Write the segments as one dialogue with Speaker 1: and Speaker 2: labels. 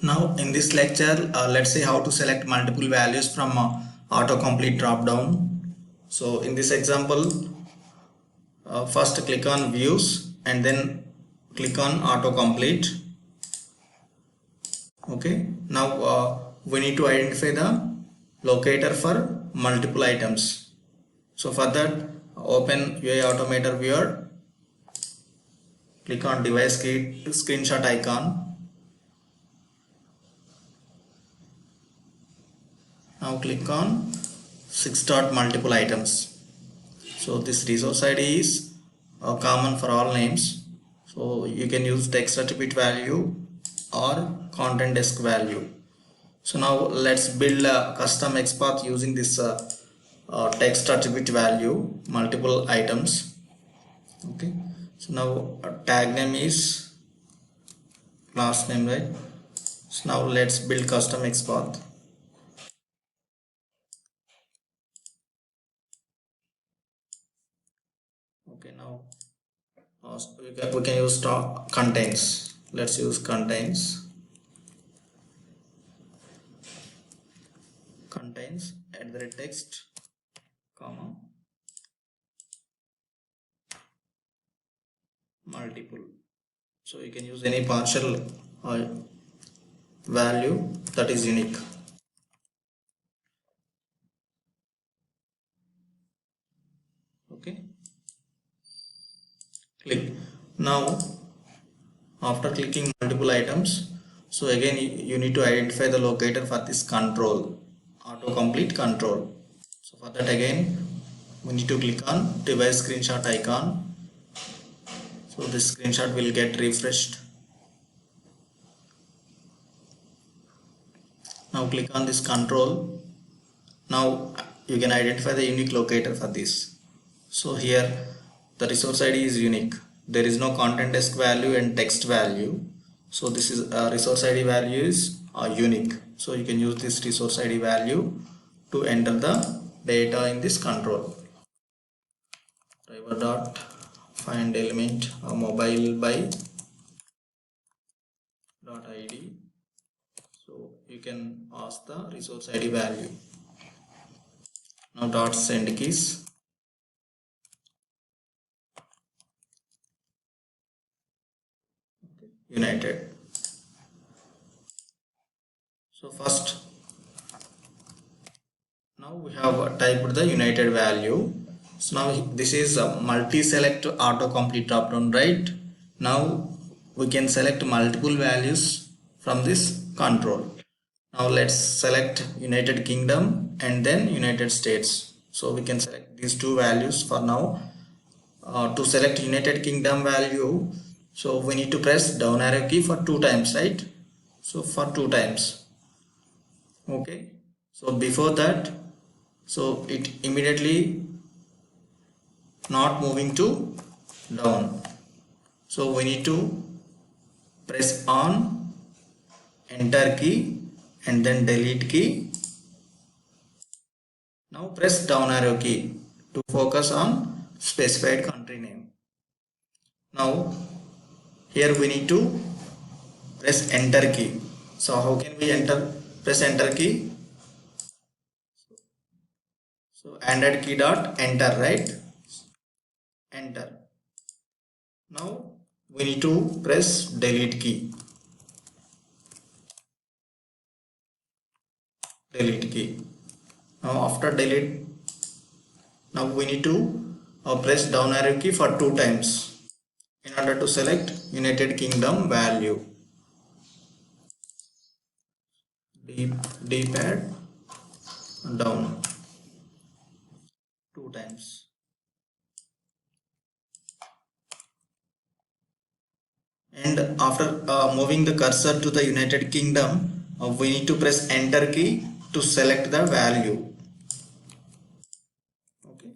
Speaker 1: Now in this lecture, let's see how to select multiple values from autocomplete drop down. So in this example, first click on views and then click on autocomplete. Okay, now we need to identify the locator for multiple items. So for that, open UI Automator viewer, click on device screenshot icon. Now click on 6 dot multiple items. So this resource ID is common for all names. So you can use text attribute value or content desk value. So now let's build a custom XPath using this text attribute value, multiple items. Okay. So now tag name is last name, right? So now let's build custom XPath. Okay, now we can use contains. Let's use contains at the text comma multiple. So you can use any partial value that is unique. Okay, click. Now after clicking multiple items, so again you need to identify the locator for this control, autocomplete control. So for that again we need to click on device screenshot icon. So this screenshot will get refreshed. Now click on this control. Now you can identify the unique locator for this. So here the resource ID is unique. There is no content desk value and text value. So this is resource ID value is unique. So you can use this resource ID value to enter the data in this control. Driver dot find element mobile by dot ID. So you can pass the resource ID value. Now dot send keys. United. So first, now we have typed the united value. So now this is a multi-select autocomplete drop-down, right? Now we can select multiple values from this control. Now let's select United Kingdom and then United States. So we can select these two values for now. To select United Kingdom value, so we need to press down arrow key for 2 times, right? So for 2 times. Okay, so before that, so it immediately not moving to down, so we need to press on enter key and then delete key. Now press down arrow key to focus on specified country name. Now here we need to press enter key. So how can we press enter key? So android key dot enter, right? Enter. Now we need to press delete key. Delete key. Now after delete, now we need to press down arrow key for 2 times in order to select United Kingdom value. D-pad down 2 times. And after moving the cursor to the United Kingdom, we need to press enter key to select the value. Okay.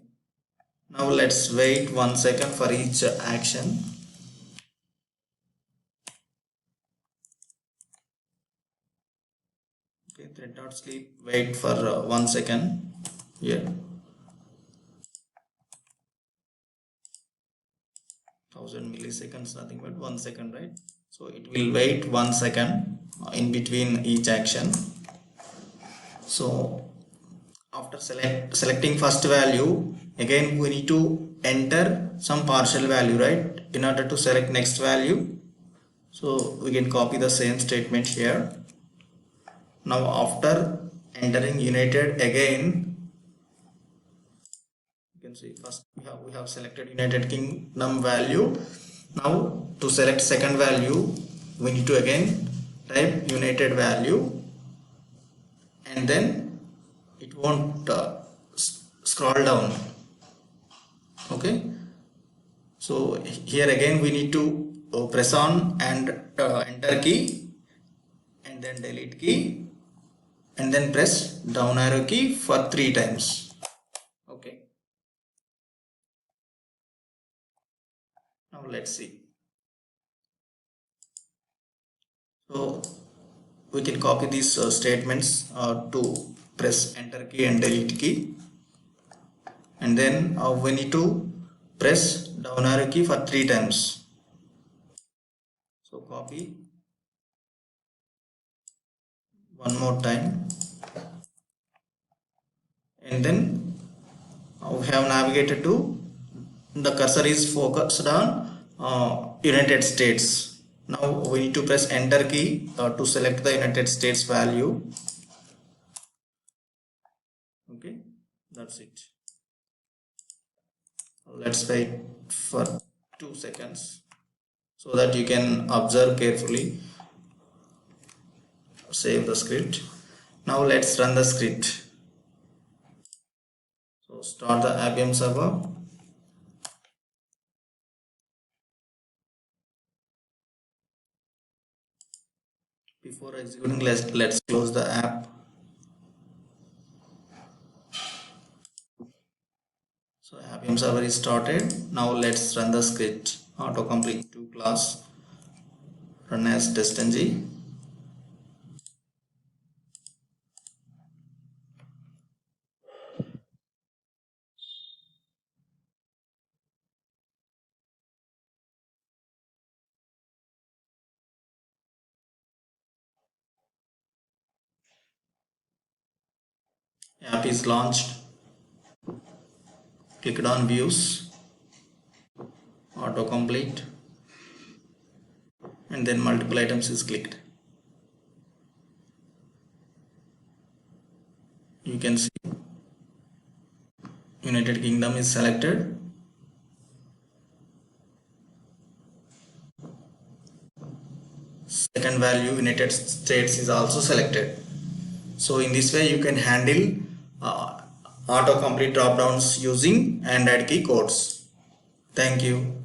Speaker 1: Now let's wait 1 second for each action. Okay, thread.sleep, wait for 1 second here. 1000 milliseconds, nothing but 1 second, right? So it will wait 1 second in between each action. So after selecting first value, again we need to enter some partial value, right, in order to select next value. So we can copy the same statement here. Now after entering United again, you can see first we have selected United Kingdom value. Now to select second value, we need to again type United value, and then it won't scroll down. Okay, so here again we need to press on and enter key, and then delete key, and then press down arrow key for 3 times. Okay, now let's see. So we can copy these statements to press enter key and delete key, and then we need to press down arrow key for 3 times. So copy one more time, and then we have navigated to, the cursor is focused on United States. Now we need to press enter key to select the United States value. Okay, that's it. Let's wait for 2 seconds so that you can observe carefully. Save the script. Now let's run the script. So start the IBM server. Before executing, let's close the app. So IBM server is started. Now let's run the script. Autocomplete to class, run as testng. App is launched. Click on views, autocomplete, and then multiple items is clicked. You can see United Kingdom is selected. Second value United States is also selected. So in this way you can handle autocomplete drop downs using Android key codes. Thank you.